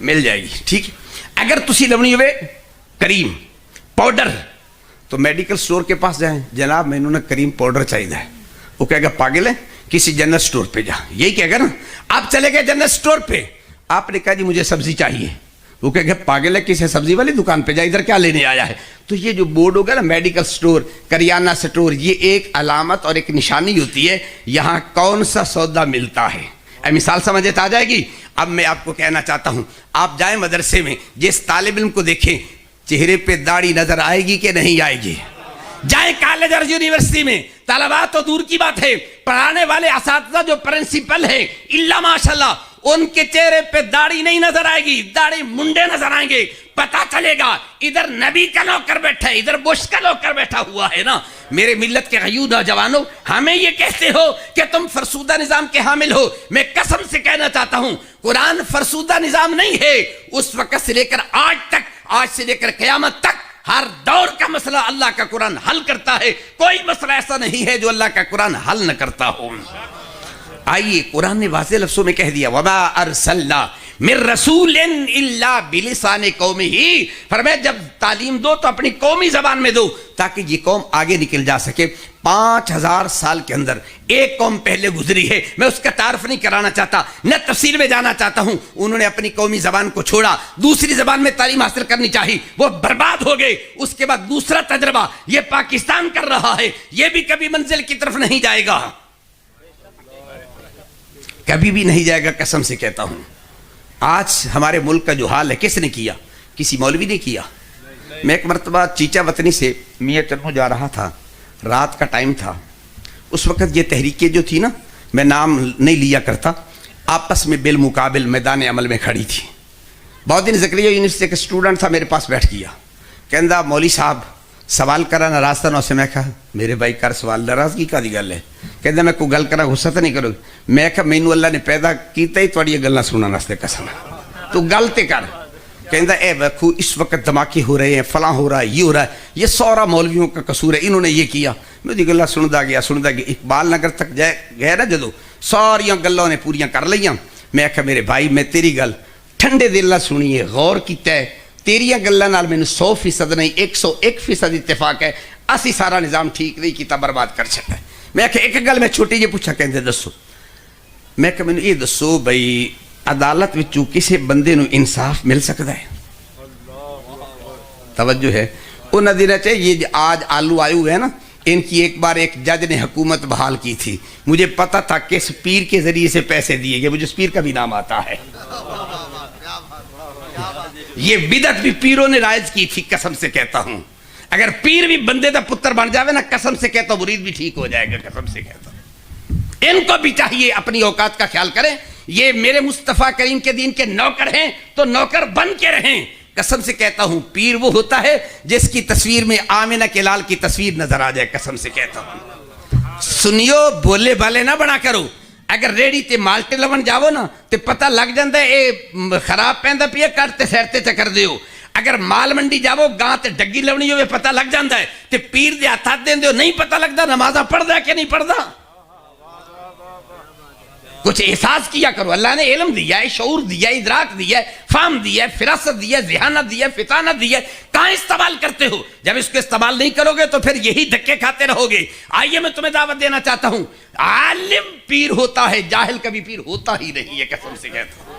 مل جائے گی. ٹھیک. اگر تسی لونی ہوئے کریم پاؤڈر تو میڈیکل سٹور کے پاس جائیں، جناب میں نے کریم پاؤڈر چاہیے ہے. وہ کہے گا پاگل ہے، کسی جنرل سٹور پہ جا. یہی کہے گا نا. آپ چلے گئے جنرل سٹور پہ، آپ نے کہا جی مجھے سبزی چاہیے. وہ کہے گا پاگل ہے، کسی سبزی والی دکان پہ جا، ادھر کیا لینے آیا ہے. تو یہ جو بورڈ ہوگا نا میڈیکل سٹور، کریانہ سٹور، یہ ایک علامت اور ایک نشانی ہوتی ہے یہاں کون سا سودا ملتا ہے. مثال سمجھے آ جائے گی. اب میں آپ کو کہنا چاہتا ہوں، آپ جائیں مدرسے میں، جس طالب علم کو دیکھیں چہرے پہ داڑھی نظر آئے گی کہ نہیں آئے گی. جائیں کالج اور یونیورسٹی میں، طلباء تو دور کی بات ہے، پڑھانے والے اساتذہ جو پرنسپل ہیں اللہ ماشاءاللہ، ان کے چہرے پہ داڑھی نہیں نظر آئے گی، داڑھی منڈے نظر آئیں گے. پتا چلے گا ادھر نبی کا نوکر بیٹھا ہے، ادھر بش کا نوکر بیٹھا ہوا ہے نا. میرے ملت کے غیور نوجوانوں، ہمیں یہ کہتے ہو کہ تم فرسودہ نظام کے حامل ہو. میں قسم سے کہنا چاہتا ہوں قرآن فرسودہ نظام نہیں ہے. اس وقت سے لے کر آج تک، آج سے لے کر قیامت تک ہر دور کا مسئلہ اللہ کا قرآن حل کرتا ہے. کوئی مسئلہ ایسا نہیں ہے جو اللہ کا قرآن حل نہ کرتا ہو. آئیے قرآن نے واضح لفظوں میں کہہ دیا وما ارسلنا من رسول الا بلسان قومہ، فرمایا جب تعلیم دو تو اپنی قومی زبان میں دو تاکہ یہ قوم آگے نکل جا سکے۔ 5000 سال کے اندر ایک قوم پہلے گزری ہے، میں اس کا تعارف نہیں کرانا چاہتا، نہ تفصیل میں جانا چاہتا ہوں، انہوں نے اپنی قومی زبان کو چھوڑا، دوسری زبان میں تعلیم حاصل کرنی چاہیے، وہ برباد ہو گئے۔ اس کے بعد دوسرا تجربہ یہ پاکستان کر رہا ہے، یہ بھی کبھی منزل کی طرف نہیں جائے گا، کبھی بھی نہیں جائے گا، قسم سے کہتا ہوں۔ آج ہمارے ملک کا جو حال ہے کس نے کیا؟ کسی مولوی نے کیا۔ میں ایک مرتبہ چیچا وطنی سے میاں چنو جا رہا تھا، رات کا ٹائم تھا، اس وقت یہ تحریکیں جو تھی نا، میں نام نہیں لیا کرتا، آپس میں بالمقابل میدان عمل میں کھڑی تھی۔ بہت دن زکریا یونیورسٹی کا اسٹوڈنٹ تھا، میرے پاس بیٹھ گیا، کہندا مولوی صاحب سوال کرا ناراض تھا، سے میں کہا میرے بھائی کر سوال، ناراضگی کا دی گل ہے؟ کہندا میں کوئی گل کرا غصہ تو نہیں کرو؟ میں کہا مینوں اللہ نے پیدا کیتا ہی تھوڑی گلاں سنن واسطے، قسم تو گل تے کر۔ کہندا اے ویکھو اس وقت دھماکے ہو رہے ہیں، فلاں ہو رہا ہے، یہ ہو رہا ہے، یہ سورا مولویوں کا قصور ہے، انہوں نے یہ کیا۔ میں دی گلاں سندا گیا اقبال نگر تک گئے نا، جدو ساریاں گلاں نے پوریاں کر لیاں، میں کہا میرے بھائی میں تیری گل ٹھنڈے دل نال سنی ہے، غور کیتا ہے، تیریاں گلاں نال مینوں 100% نہیں 101% اتفاق ہے، اسی سارا نظام ٹھیک نہیں کیتا، برباد کر چھڈا ہے۔ میں کہا ایک گل میں چھوٹی جی پوچھا، کہندے دسو؟ میں کہا مینوں یہ دسو بھئی عدالت وچوں کسے بندے نوں انصاف مل سکتا ہے؟ توجہ ہے؟ انہاں دنوں چ یہ آج آلو آئے ہوئے ہیں نا، ان کی ایک بار ایک جج نے حکومت بحال کی تھی، مجھے پتا تھا کہ اس پیر کے ذریعے سے پیسے دیے گئے، مجھے اس پیر کا بھی نام آتا ہے۔ یہ بدعت بھی پیروں نے رائج کی تھی، قسم سے کہتا ہوں، اگر پیر بھی بندے دا پتر بن جاوے نا، قسم سے کہتا ہوں مرید بھی ٹھیک ہو جائے گا، قسم سے کہتا ہوں۔ ان کو بھی چاہیے اپنی اوقات کا خیال کریں، یہ میرے مصطفیٰ کریم کے دین کے نوکر ہیں تو نوکر بن کے رہیں۔ قسم سے کہتا ہوں پیر وہ ہوتا ہے جس کی تصویر میں آمنہ کے لال کی تصویر نظر آ جائے، قسم سے کہتا ہوں۔ سنیو بولے بالے نہ بنا کرو، اگر ریڑی تے مالٹے لون جاؤ نا تے پتہ لگ جاندہ ہے اے خراب پیندا پیے کٹتے سیرتے چکر دیو، اگر مال منڈی جاؤ گاں تے ڈگی لونی ہوئے پتہ لگ جاندہ ہے، تے پیر دے ہاتھ دین دیو نہیں پتہ لگدا نمازہ پڑھ دا کہ نہیں پڑھ دا۔ کچھ احساس کیا کرو، اللہ نے علم دیا ہے، شعور دیا ہے، ادراک دیا ہے، فہم دیا ہے، فراست دیا ہے، ذہانت دیا ہے، فطانت دیا ہے، کہاں استعمال کرتے ہو؟ جب اس کو استعمال نہیں کرو گے تو پھر یہی دھکے کھاتے رہو گے۔ آئیے میں تمہیں دعوت دینا چاہتا ہوں، عالم پیر ہوتا ہے، جاہل کبھی پیر ہوتا ہی نہیں ہے، قسم سے کہتا ہوں۔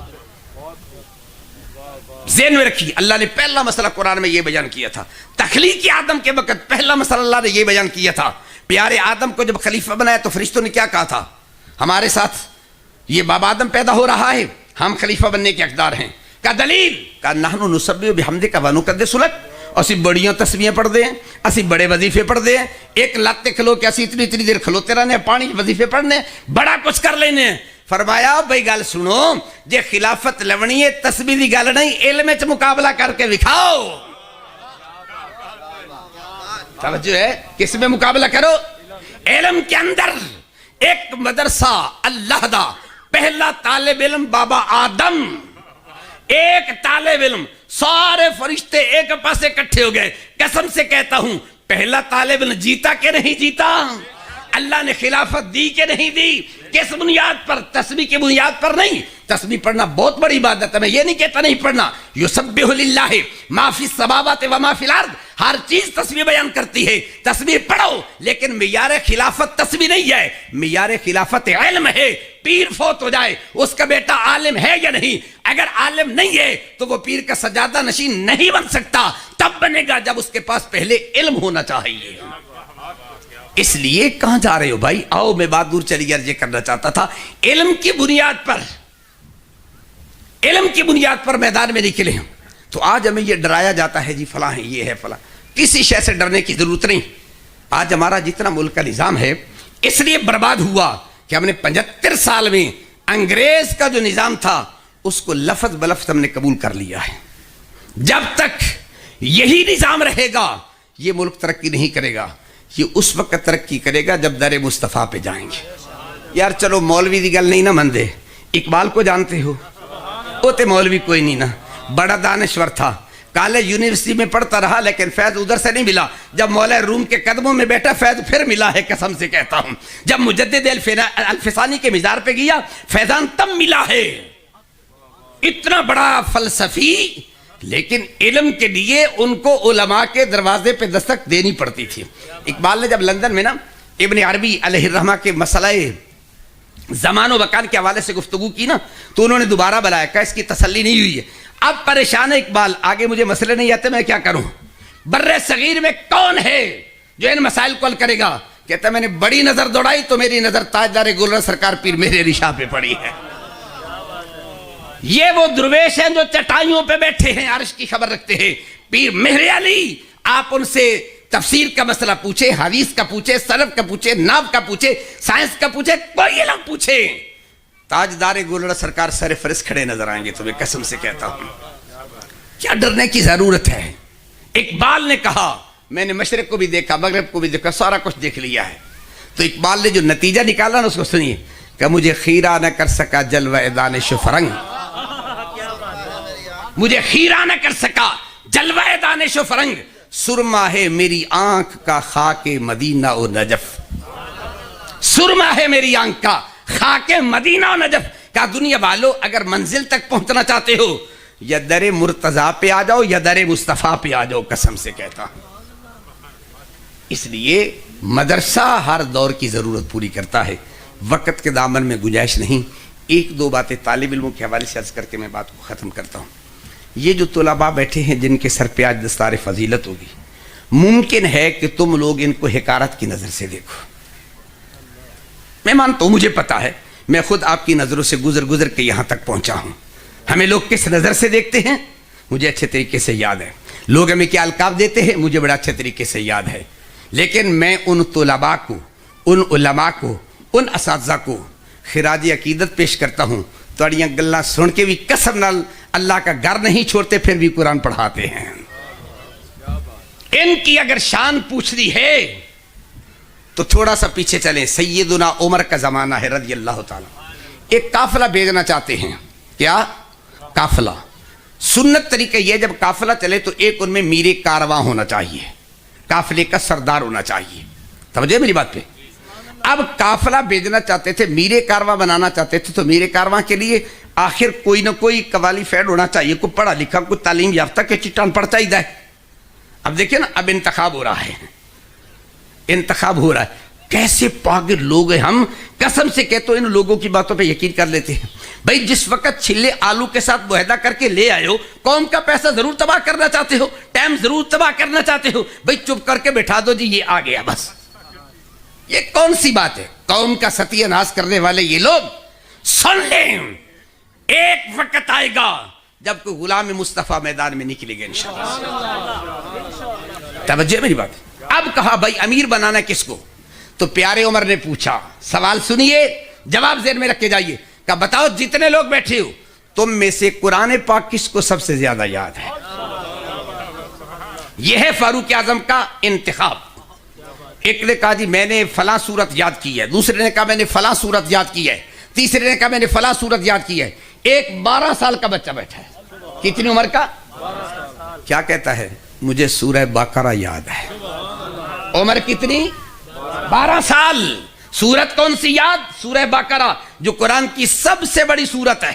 ذہن میں رکھیے، اللہ نے پہلا مسئلہ قرآن میں یہ بیان کیا تھا، تخلیق آدم کے وقت پہلا مسئلہ اللہ نے یہ بیان کیا تھا۔ پیارے آدم کو جب خلیفہ بنایا تو فرشتوں نے کیا کہا تھا؟ ہمارے ساتھ یہ بابا آدم پیدا ہو رہا ہے، ہم خلیفہ بننے کے حقدار ہیں۔ کا دلیل کا نحن نسبح بحمدک ونقدس لک، اسی بڑیاں تسبیحیں پڑھ دیں، اسی بڑے وظیفے پڑھ دیں، ایک لاتے کھلو کہ اسی اتنی دیر کھلوتے رہنے، پانی وظیفے پڑھنے، بڑا کچھ کر لینے۔ فرمایا بھائی گل سنو، جے خلافت لونی ہے تسبیح دی گل نہیں، علم وچ مقابلہ کر کے دکھاؤ۔ توجہ ہے؟ کس میں مقابلہ کرو؟ علم کے اندر ایک مدرسہ اللہ دا، پہلا طالب علم بابا آدم، ایک طالب علم، سارے فرشتے ایک پاسے اکٹھے ہو گئے۔ قسم سے کہتا ہوں پہلا طالب علم جیتا کہ نہیں جیتا؟ اللہ نے خلافت دی کہ نہیں دی؟ کس بنیاد پر؟ تسبیح کی بنیاد پر نہیں۔ تسبیح پڑھنا بہت بڑی عبادت ہے، میں یہ نہیں کہتا نہیں پڑھنا، یسبح للہ ما فی السماوات و ما فی الارض، ہر چیز تسبیح بیان کرتی ہے، تسبیح پڑھو، لیکن معیار خلافت تسبیح نہیں ہے، معیار خلافت علم ہے۔ پیر فوت ہو جائے، اس کا بیٹا عالم ہے یا نہیں؟ اگر عالم نہیں ہے تو وہ پیر کا سجادہ نشین نہیں بن سکتا، تب بنے گا جب اس کے پاس پہلے علم ہونا چاہیے۔ اس لیے کہاں جا رہے ہو بھائی؟ آؤ میں بات دور چلی گیا، یہ کرنا چاہتا تھا، علم کی بنیاد پر، علم کی بنیاد پر میدان میں نکلے ہیں۔ تو آج ہمیں یہ ڈرایا جاتا ہے جی فلاں ہے، یہ ہے فلاں، کسی شے سے ڈرنے کی ضرورت نہیں۔ آج ہمارا جتنا ملک کا نظام ہے اس لیے برباد ہوا کہ ہم نے 75 سال میں انگریز کا جو نظام تھا اس کو لفظ بلفظ ہم نے قبول کر لیا ہے۔ جب تک یہی نظام رہے گا یہ ملک ترقی نہیں کرے گا، یہ اس وقت ترقی کرے گا جب در مصطفیٰ پہ جائیں گے۔ یار چلو مولوی دی گل نہیں نہ مندے، اقبال کو جانتے ہو؟ وہ تے مولوی کوئی نہیں نا، بڑا دانشور تھا، کالج یونیورسٹی میں پڑھتا رہا لیکن فیض ادھر سے نہیں ملا. جب مولا روم کے قدموں میں بیٹھا فیض پھر ملا ہے, قسم سے کہتا ہوں. جب مجدد الفسانی کے مزار پہ گیا فیضان تب ملا ہے. اتنا بڑا فلسفی, لیکن علم کے لیے ان کو علماء کے دروازے پہ دستک دینی پڑتی تھی. اقبال نے جب لندن میں نا ابن عربی علیہ الرحمہ کے مسئلہ زمان و مکان کے حوالے سے گفتگو کی نا, تو انہوں نے دوبارہ بلایا, کہا اس کی تسلی نہیں ہوئی ہے. اب پریشان ہے اقبال, آگے مجھے مسئلے نہیں آتے, میں کیا کروں. بر صغیر میں کون ہے جو ان مسائل کو حل کرے گا؟ کہتا میں نے بڑی نظر دوڑائی تو میری نظر تاجدار گلر سرکار پیر میرے علی شاہ پہ پڑی ہے. یہ وہ درویش ہیں جو چٹائیوں پہ بیٹھے ہیں, عرش کی خبر رکھتے ہیں. پیر مہر علی, آپ ان سے تفسیر کا مسئلہ پوچھے, حدیث کا پوچھے, سلف کا پوچھے, ناو کا پوچھے, سائنس کا پوچھے, کوئی علم پوچھے, تاجدار گولڑا سرکار سر فرس کھڑے نظر آئیں گے تمہیں, قسم سے کہتا ہوں. کیا ڈرنے کی ضرورت ہے؟ اقبال نے کہا میں نے مشرق کو بھی دیکھا, مغرب کو بھی دیکھا, سارا کچھ دیکھ لیا ہے. تو اقبال نے جو نتیجہ نکالا نا اس کو سنیے, کہ مجھے خیرہ نہ کر سکا جلوہ دانش و فرنگ, مجھے خیرہ نہ کر سکا جلوہ دانش و فرنگ, سرما ہے میری آنکھ کا خاک مدینہ و نجف. سرما ہے میری آنکھ کا خاک مدینہ و نجف. کہا دنیا والو اگر منزل تک پہنچنا چاہتے ہو یا در مرتضیٰ پہ آ جاؤ یا در مصطفیٰ پہ آ جاؤ, قسم سے کہتا ہوں. اس لیے مدرسہ ہر دور کی ضرورت پوری کرتا ہے. وقت کے دامن میں گنجائش نہیں. ایک دو باتیں طالب علموں کے حوالے سے عرض کر کے میں بات کو ختم کرتا ہوں. یہ جو طلباء بیٹھے ہیں جن کے سر پہ آج دستار فضیلت ہوگی, ممکن ہے کہ تم لوگ ان کو حقارت کی نظر سے دیکھو. میں مانتا ہوں, مجھے پتا ہے, میں خود آپ کی نظروں سے گزر کے یہاں تک پہنچا ہوں. ہمیں لوگ کس نظر سے دیکھتے ہیں مجھے اچھے طریقے سے یاد ہے. لوگ ہمیں کیا القاب دیتے ہیں مجھے بڑا اچھے طریقے سے یاد ہے. لیکن میں ان طلباء کو, ان علماء کو, ان اساتذہ کو خراج عقیدت پیش کرتا ہوں. توڑیاں گلاں سن کے بھی قسم نال اللہ کا گھر نہیں چھوڑتے, پھر بھی قرآن پڑھاتے ہیں. ان کی اگر شان پوچھنی ہے تو تھوڑا سا پیچھے چلیں. سیدنا عمر کا زمانہ ہے رضی اللہ تعالیٰ. ایک قافلہ بھیجنا چاہتے ہیں. کیا قافلہ؟ سنت طریقہ یہ, جب قافلہ چلے تو ایک ان میں میر کارواں ہونا چاہیے, قافلے کا سردار ہونا چاہیے. توجہ میری بات پہ. اب قافلہ بھیجنا چاہتے تھے, میر کارواں بنانا چاہتے تھے, تو میر کارواں کے لیے آخر کوئی نہ کوئی قوالی فیڈ ہونا چاہیے, کوئی پڑھا لکھا, کوئی تعلیم یافتہ کے چٹان پڑھتا ہی ہے. اب دیکھیں نا, اب انتخاب ہو رہا ہے, انتخاب ہو رہا ہے. کیسے پاگل لوگ ہیں ہم, قسم سے کہتے ہیں ان لوگوں کی باتوں پہ یقین کر لیتے ہیں. بھائی جس وقت چھلے آلو کے ساتھ معاہدہ کر کے لے آئے ہو, قوم کا پیسہ ضرور تباہ کرنا چاہتے ہو, ٹائم ضرور تباہ کرنا چاہتے ہو, بھائی چپ کر کے بٹھا دو جی یہ آ گیا بس. یہ کون سی بات ہے؟ قوم کا ستیہ ناش کرنے والے یہ لوگ. سن لیں, ایک وقت آئے گا جب کوئی غلام مصطفیٰ میدان میں نکلے گا انشاءاللہ. توجہ میری بات. اب کہا بھائی امیر بنانا کس کو؟ تو پیارے عمر نے پوچھا, سوال سنیے, جواب ذہن میں رکھ کے جائیے. کہ بتاؤ جتنے لوگ بیٹھے ہو تم میں سے قرآن پاک کس کو سب سے زیادہ یاد ہے؟ یہ ہے فاروق اعظم کا انتخاب. ایک نے کہا جی میں نے فلاں صورت یاد کی ہے, دوسرے نے کہا میں نے فلاں صورت یاد کی ہے, تیسرے نے کہا میں نے فلاں صورت یاد کی ہے. ایک 12 سال کا بچہ بیٹھا ہے. کتنی عمر کا؟ کیا کہتا ہے مجھے سورہ بقرہ یاد ہے. عمر کتنی؟ 12 سال. سورت کون سی یاد؟ سورہ بقرہ, جو قرآن کی سب سے بڑی سورت ہے.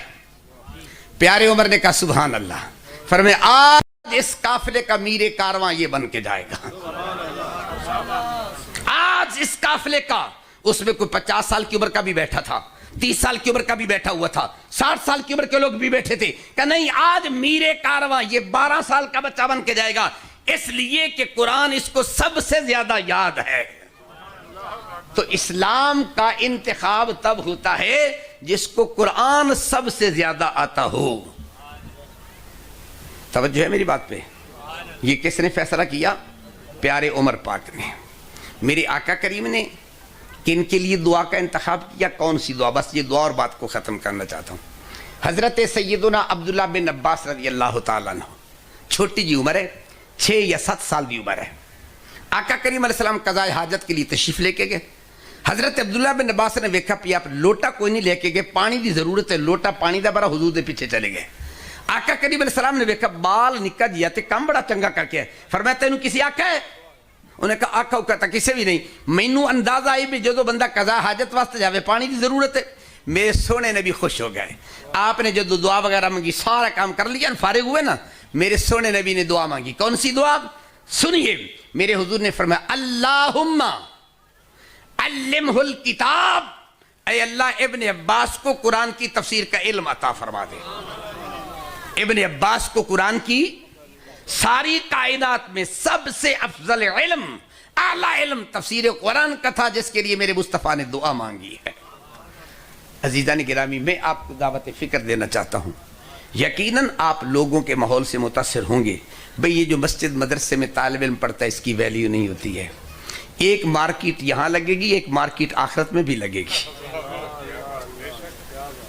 پیارے عمر نے کہا سبحان اللہ. فرمائے آج اس قافلے کا میر کارواں یہ بن کے جائے گا. آج اس قافلے کا, اس میں کوئی 50 سال کی عمر کا بھی بیٹھا تھا, 30 سال کی عمر کا بھی بیٹھا ہوا تھا, 60 سال کی عمر کے لوگ بھی بیٹھے تھے. کہ نہیں, آج میر کارواں یہ 12 سال کا بچہ بن کے جائے گا, اس لیے کہ قرآن اس کو سب سے زیادہ یاد ہے. تو اسلام کا انتخاب تب ہوتا ہے جس کو قرآن سب سے زیادہ آتا ہو. توجہ ہے میری بات پہ. یہ کس نے فیصلہ کیا؟ پیارے عمر پاک نے. میرے آقا کریم نے کن کے لیے دعا کا انتخاب کیا؟ کون سی دعا؟ بس یہ دعا اور بات کو ختم کرنا چاہتا ہوں. حضرت سیدنا عبداللہ بن عباس رضی اللہ تعالیٰ عنہ, چھوٹی جی عمر ہے, 6 یا 7 سال کی عمر ہے. آقا کریم علیہ السلام قضاء حاجت کے لیے تشریف لے کے گئے. حضرت عبداللہ بن عباس نے ویکھا پیا, آپ لوٹا کوئی نہیں لے کے گئے, پانی دی ضرورت ہے, لوٹا پانی دا بڑا حضور دے پیچھے چلے گئے. آقا کریم علیہ السلام نے دیکھا بال نکا جیا تے کام بڑا چنگا کر کے ہے. فرمایا تینوں کسی آقا ہے؟ انہیں کہا آقا ہو کہتا کسی بھی نہیں. مینوں اندازہ آئی بھی جدو بندہ قضا حاجت واسطے جاوے پانی کی ضرورت ہے. میرے سونے نبی خوش ہو گئے. آپ نے جدو دعا وغیرہ مانگی سارا کام کر لیا فارغ ہوئے نا, میرے سونے نبی نے دعا مانگی. کون سی دعا سنیے؟ میرے حضور نے فرمایا اللہم علمہ الکتاب, اے اللہ ابن عباس کو قرآن کی تفسیر کا علم عطا فرما دے. ابن عباس کو قرآن کی ساری کائنات میں سب سے افضل علم, اعلیٰ علم تفسیر قرآن کا تھا, جس کے لیے میرے مصطفیٰ نے دعا مانگی ہے. عزیزان گرامی, میں آپ کو دعوت فکر دینا چاہتا ہوں. یقیناً آپ لوگوں کے ماحول سے متاثر ہوں گے. بھئی یہ جو مسجد مدرسے میں طالب علم پڑھتا ہے اس کی ویلیو نہیں ہوتی ہے. ایک مارکیٹ یہاں لگے گی, ایک مارکیٹ آخرت میں بھی لگے گی.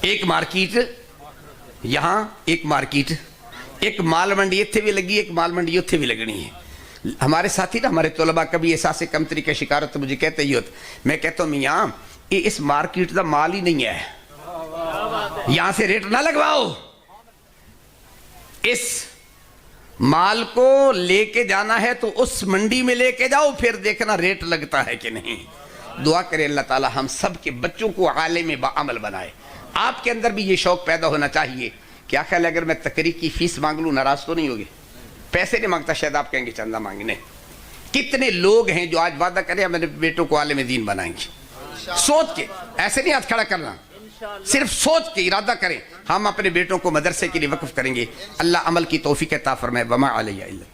ایک مارکیٹ یہاں, ایک مارکیٹ, ایک مال منڈی اتھے بھی لگی, ایک مال منڈی اتھے بھی لگنی ہے. ہمارے ساتھی نا, ہمارے طلباء کبھی احساس کمتری کا شکار ہوتا مجھے کہتے ہی ہوتا, میں کہتا ہوں میاں یہ اس مارکیٹ دا مال ہی نہیں ہے, یہاں سے ریٹ نہ لگواؤ. اس مال کو لے کے جانا ہے تو اس منڈی میں لے کے جاؤ, پھر دیکھنا ریٹ لگتا ہے کہ نہیں. دعا کرے اللہ تعالی ہم سب کے بچوں کو عالم بعمل بنائے. آپ کے اندر بھی یہ شوق پیدا ہونا چاہیے. کیا خیال ہے اگر میں تقریر کی فیس مانگ لوں ناراض تو نہیں ہوگے؟ پیسے نہیں مانگتا, شاید آپ کہیں گے چندہ مانگنے. کتنے لوگ ہیں جو آج وعدہ کریں ہم اپنے بیٹوں کو عالم دین بنائیں گے. سوچ کے, ایسے نہیں ہاتھ کھڑا کرنا, صرف سوچ کے ارادہ کریں ہم اپنے بیٹوں کو مدرسے کے لیے وقف کریں گے. اللہ عمل کی توفیق عطا فرمائے. وما علیہ الا